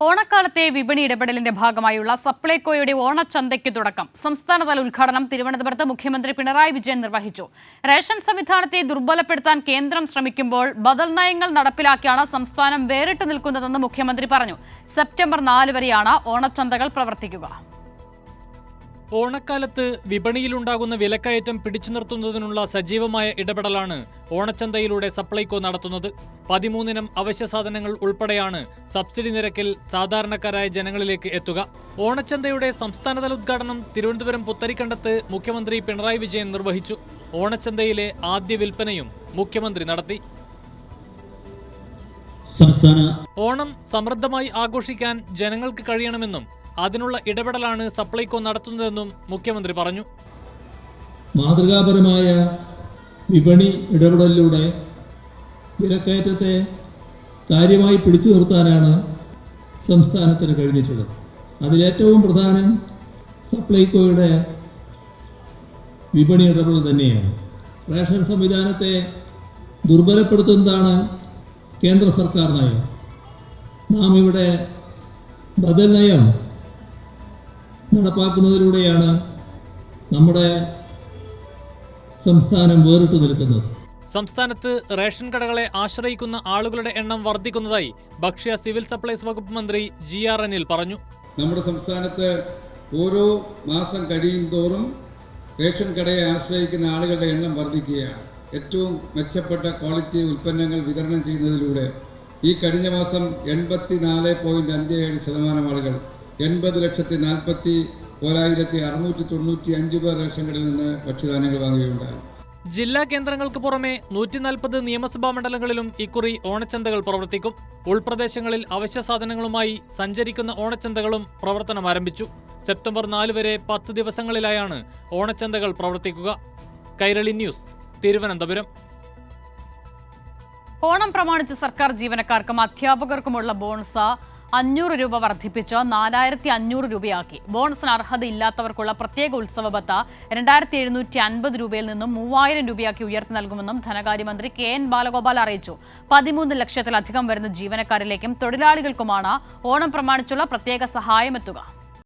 ഓണക്കാലത്തെ വിപണി ഇടപെടലിന്റെ ഭാഗമായുള്ള സപ്ലൈകോയുടെ ഓണച്ചന്തയ്ക്ക് തുടക്കം. സംസ്ഥാനതല ഉദ്ഘാടനം തിരുവനന്തപുരത്ത് മുഖ്യമന്ത്രി പിണറായി വിജയൻ നിർവഹിച്ചു. റേഷൻ സംവിധാനത്തെ ദുർബലപ്പെടുത്താൻ കേന്ദ്രം ശ്രമിക്കുമ്പോൾ ബദൽ നയങ്ങൾ നടപ്പിലാക്കിയാണ് സംസ്ഥാനം വേറിട്ടു നിൽക്കുന്നതെന്ന് മുഖ്യമന്ത്രി പറഞ്ഞു. സെപ്റ്റംബർ 4 വരെയാണ് ഓണച്ചന്തകൾ പ്രവർത്തിക്കുക. ഓണക്കാലത്ത് വിപണിയിലുണ്ടാകുന്ന വിലക്കയറ്റം പിടിച്ചു നിർത്തുന്നതിനുള്ള സജീവമായ ഇടപെടലാണ് ഓണച്ചന്തയിലൂടെ സപ്ലൈകോ നടത്തുന്നത്. 13 അവശ്യ സാധനങ്ങൾ ഉൾപ്പെടെയാണ് സബ്സിഡി നിരക്കിൽ സാധാരണക്കാരായ ജനങ്ങളിലേക്ക് എത്തുക. ഓണച്ചന്തയുടെ സംസ്ഥാനതല ഉദ്ഘാടനം തിരുവനന്തപുരം പുത്തരിക്കണ്ടത്ത് മുഖ്യമന്ത്രി പിണറായി വിജയൻ നിർവഹിച്ചു. ഓണച്ചന്തയിലെ ആദ്യ വിൽപ്പനയും മുഖ്യമന്ത്രി നടത്തി. ഓണം സമൃദ്ധമായി ആഘോഷിക്കാൻ ജനങ്ങൾക്ക് കഴിയണമെന്നും അതിനുള്ള ഇടപെടലാണ് സപ്ലൈകോ നടത്തുന്നതെന്നും മുഖ്യമന്ത്രി പറഞ്ഞു. മാതൃകാപരമായ വിപണി ഇടപെടലിലൂടെ വിലക്കയറ്റത്തെ കാര്യമായി പിടിച്ചു നിർത്താനാണ് സംസ്ഥാനത്തിന് കഴിഞ്ഞിട്ടുള്ളത്. അതിലേറ്റവും പ്രധാനം സപ്ലൈകോയുടെ വിപണി ഇടപെടൽ തന്നെയാണ്. റേഷൻ സംവിധാനത്തെ ദുർബലപ്പെടുത്തുന്നതാണ് കേന്ദ്ര സർക്കാർ നയം. നാം ഇവിടെ ബദൽ നയം നടപ്പാക്കുന്നതിലൂടെയാണ് നമ്മുടെ സംസ്ഥാനം വേറിട്ടു നിൽക്കുന്നത്. സംസ്ഥാനത്ത് റേഷൻ കടകളെ ആശ്രയിക്കുന്ന ആളുകളുടെ എണ്ണം വർദ്ധിക്കുന്നതായി ഭക്ഷ്യ സിവിൽ സപ്ലൈസ് വകുപ്പ് മന്ത്രി GR അനിൽ പറഞ്ഞു. നമ്മുടെ സംസ്ഥാനത്ത് ഓരോ മാസം കഴിയും തോറും റേഷൻ കടയെ ആശ്രയിക്കുന്ന ആളുകളുടെ എണ്ണം വർദ്ധിക്കുകയാണ്. ഏറ്റവും മെച്ചപ്പെട്ട ക്വാളിറ്റി ഉൽപ്പന്നങ്ങൾ വിതരണം ചെയ്യുന്നതിലൂടെ ഈ കഴിഞ്ഞ മാസം 84.57% ആളുകൾ 80,40,695 പേർ റേഷൻ കടയിൽ നിന്ന് ഭക്ഷ്യധാന്യങ്ങൾ വാങ്ങുകയുണ്ടായി. ജില്ലാ കേന്ദ്രങ്ങൾക്ക് പുറമെ 140 നിയമസഭാ മണ്ഡലങ്ങളിലും ഇക്കുറി ഓണച്ചന്തകൾ പ്രവർത്തിക്കും. ഉൾപ്രദേശങ്ങളിൽ അവശ്യ സാധനങ്ങളുമായി സഞ്ചരിക്കുന്ന ഓണച്ചന്തകളും പ്രവർത്തനം ആരംഭിച്ചു. സെപ്റ്റംബർ 4 വരെ 10 ദിവസങ്ങളിലായാണ് ഓണച്ചന്തകൾ പ്രവർത്തിക്കുക. കൈരളി ന്യൂസ്, തിരുവനന്തപുരം. ഓണം പ്രമാണിച്ച് സർക്കാർ ജീവനക്കാർക്കും അധ്യാപകർക്കുമുള്ള ബോണസ് 500 രൂപ വർദ്ധിപ്പിച്ച് 4500 രൂപയാക്കി. ബോണസിന് അർഹതയില്ലാത്തവർക്കുള്ള പ്രത്യേക ഉത്സവ ഭത്ത 2750 രൂപയിൽ നിന്നും 3000 രൂപയാക്കി ഉയർത്തി നൽകുമെന്നും ധനകാര്യമന്ത്രി KN ബാലഗോപാൽ അറിയിച്ചു. 13 ലക്ഷത്തിലധികം വരുന്ന ജീവനക്കാരിലേക്കും തൊഴിലാളികൾക്കുമാണ് ഓണം പ്രമാണിച്ചുള്ള പ്രത്യേക സഹായം എത്തുക.